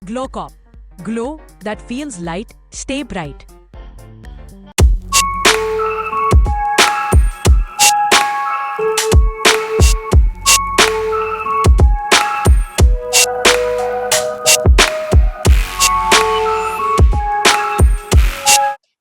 Glowcop. Glow that feels light, stay bright.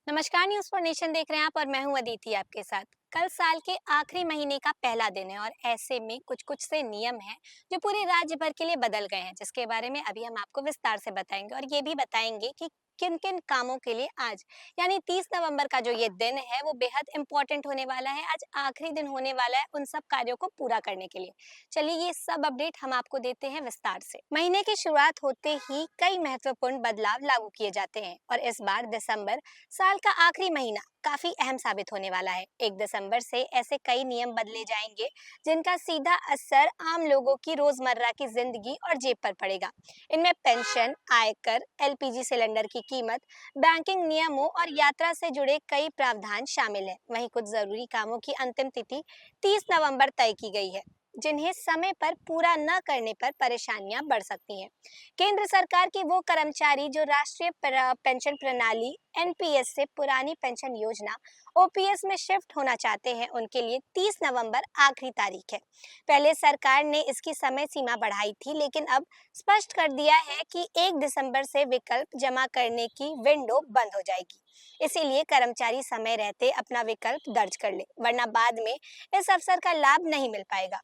नमस्कार, news for nation देख रहे हैं आप और मैं हूं अदिति आपके साथ। कल साल के आखिरी महीने का पहला दिन है और ऐसे में कुछ से नियम हैं जो पूरे राज्य भर के लिए बदल गए हैं, जिसके बारे में अभी हम आपको विस्तार से बताएंगे और ये भी बताएंगे कि किन किन कामों के लिए आज यानी 30 नवंबर का जो ये दिन है वो बेहद इंपॉर्टेंट होने वाला है। आज आखिरी दिन होने वाला है उन सब कार्यों को पूरा करने के लिए। चलिए ये सब अपडेट हम आपको देते हैं विस्तार से। महीने की शुरुआत होते ही कई महत्वपूर्ण बदलाव लागू किए जाते हैं और इस बार दिसंबर साल का आखिरी महीना काफी अहम साबित होने वाला है। 1 दिसंबर से ऐसे कई नियम बदले जाएंगे जिनका सीधा असर आम लोगों की रोजमर्रा की जिंदगी और जेब पर पड़ेगा। इनमें पेंशन, आयकर, एलपीजी सिलेंडर की कीमत, बैंकिंग नियमों और यात्रा से जुड़े कई प्रावधान शामिल हैं। वहीं कुछ जरूरी कामों की अंतिम तिथि 30 नवंबर तय की गई है, जिन्हें समय पर पूरा न करने पर परेशानियां बढ़ सकती हैं। केंद्र सरकार के वो कर्मचारी जो राष्ट्रीय पेंशन प्रणाली एनपीएस से पुरानी पेंशन योजना ओपीएस में शिफ्ट होना चाहते हैं, उनके लिए 30 नवंबर आखिरी तारीख है। पहले सरकार ने इसकी समय सीमा बढ़ाई थी, लेकिन अब स्पष्ट कर दिया है कि 1 दिसंबर से विकल्प जमा करने की विंडो बंद हो जाएगी। इसीलिए कर्मचारी समय रहते अपना विकल्प दर्ज कर ले, वरना बाद में इस अवसर का लाभ नहीं मिल पाएगा।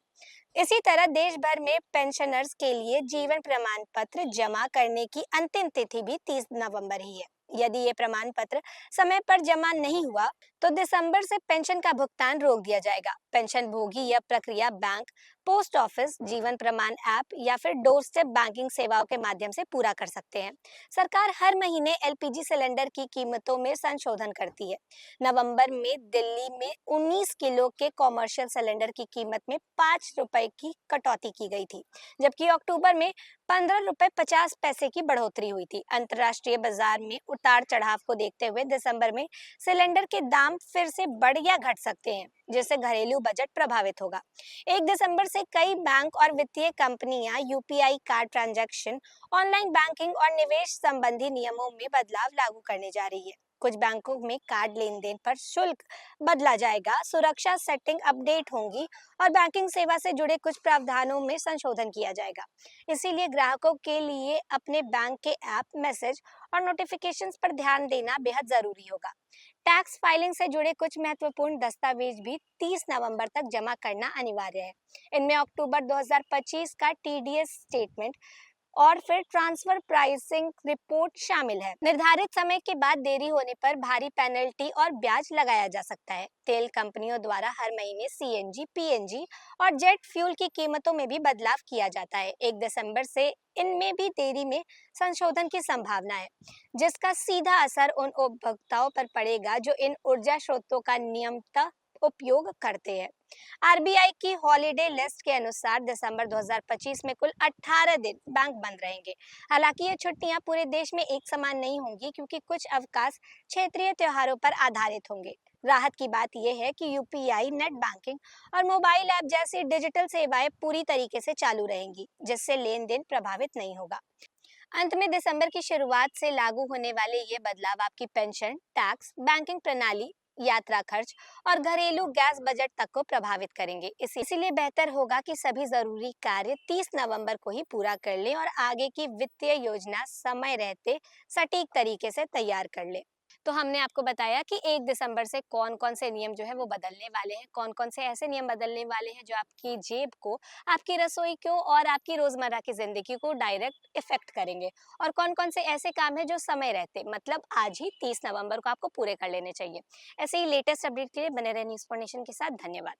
इसी तरह देश भर में पेंशनर्स के लिए जीवन प्रमाण पत्र जमा करने की अंतिम तिथि भी 30 नवंबर ही है। यदि ये प्रमाण पत्र समय पर जमा नहीं हुआ तो दिसंबर से पेंशन का भुगतान रोक दिया जाएगा। पेंशन भोगी यह प्रक्रिया बैंक, पोस्ट ऑफिस, जीवन प्रमाण ऐप या फिर डोर स्टेप बैंकिंग सेवाओं के माध्यम से पूरा कर सकते हैं। सरकार हर महीने एलपीजी सिलेंडर की कीमतों में संशोधन करती है। नवंबर में दिल्ली में 19 किलो के कॉमर्शियल सिलेंडर की कीमत में 5 रुपए की कटौती की गई थी, जबकि अक्टूबर में 15 रुपए 50 पैसे की बढ़ोतरी हुई थी। अंतर्राष्ट्रीय बाजार में उतार चढ़ाव को देखते हुए दिसंबर में सिलेंडर के दाम फिर से बढ़ या घट सकते हैं, जिससे घरेलू बजट प्रभावित होगा। 1 दिसंबर से कई बैंक और वित्तीय कंपनियां UPI card transaction, online banking और निवेश संबंधी नियमों में बदलाव लागू करने जा रही है। कुछ बैंकों में कार्ड लेन देन पर शुल्क बदला जाएगा, सुरक्षा सेटिंग अपडेट होंगी और बैंकिंग सेवा से जुड़े कुछ प्रावधानों में संशोधन किया जाएगा। इसीलिए ग्राहकों के लिए अपने बैंक के ऐप, मैसेज और नोटिफिकेशंस पर ध्यान देना बेहद जरूरी होगा। टैक्स फाइलिंग से जुड़े कुछ महत्वपूर्ण दस्तावेज भी 30 नवंबर तक जमा करना अनिवार्य है। इनमें अक्टूबर 2025 का टीडीएस स्टेटमेंट और फिर ट्रांसफर प्राइसिंग रिपोर्ट शामिल है। निर्धारित समय के बाद देरी होने पर भारी पेनल्टी और ब्याज लगाया जा सकता है। तेल कंपनियों द्वारा हर महीने सीएनजी, पीएनजी और जेट फ्यूल की कीमतों में भी बदलाव किया जाता है। 1 दिसंबर से इनमें भी देरी में संशोधन की संभावना है, जिसका सीधा असर उन उपभोक्ताओं पर पड़ेगा जो इन ऊर्जा स्रोतों का नियमित उपयोग करते हैं। आरबीआई की हॉलीडे लिस्ट के अनुसार दिसंबर 2025 में कुल 18 दिन बैंक बंद रहेंगे। हालांकि ये छुट्टियां पूरे देश में एक समान नहीं होंगी, क्योंकि कुछ अवकाश क्षेत्रीय त्योहारों पर आधारित होंगे। राहत की बात यह है कि यूपीआई, नेट बैंकिंग और मोबाइल ऐप जैसी डिजिटल सेवाएं पूरी तरीके से चालू रहेंगी, जिससे लेन देन प्रभावित नहीं होगा। अंत में दिसंबर की शुरुआत से लागू होने वाले ये बदलाव आपकी पेंशन, टैक्स, बैंकिंग प्रणाली, यात्रा खर्च और घरेलू गैस बजट तक को प्रभावित करेंगे। इसीलिए बेहतर होगा कि सभी जरूरी कार्य 30 नवंबर को ही पूरा कर लें और आगे की वित्तीय योजना समय रहते सटीक तरीके से तैयार कर लें। तो हमने आपको बताया कि 1 दिसंबर से कौन कौन से नियम जो है वो बदलने वाले हैं, कौन कौन से ऐसे नियम बदलने वाले हैं जो आपकी जेब को, आपकी रसोई को और आपकी रोजमर्रा की जिंदगी को डायरेक्ट इफेक्ट करेंगे, और कौन कौन से ऐसे काम है जो समय रहते मतलब आज ही 30 नवंबर को आपको पूरे कर लेने चाहिए। ऐसे ही लेटेस्ट अपडेट के लिए बने रहे न्यूज़ फॉर नेशन के साथ। धन्यवाद।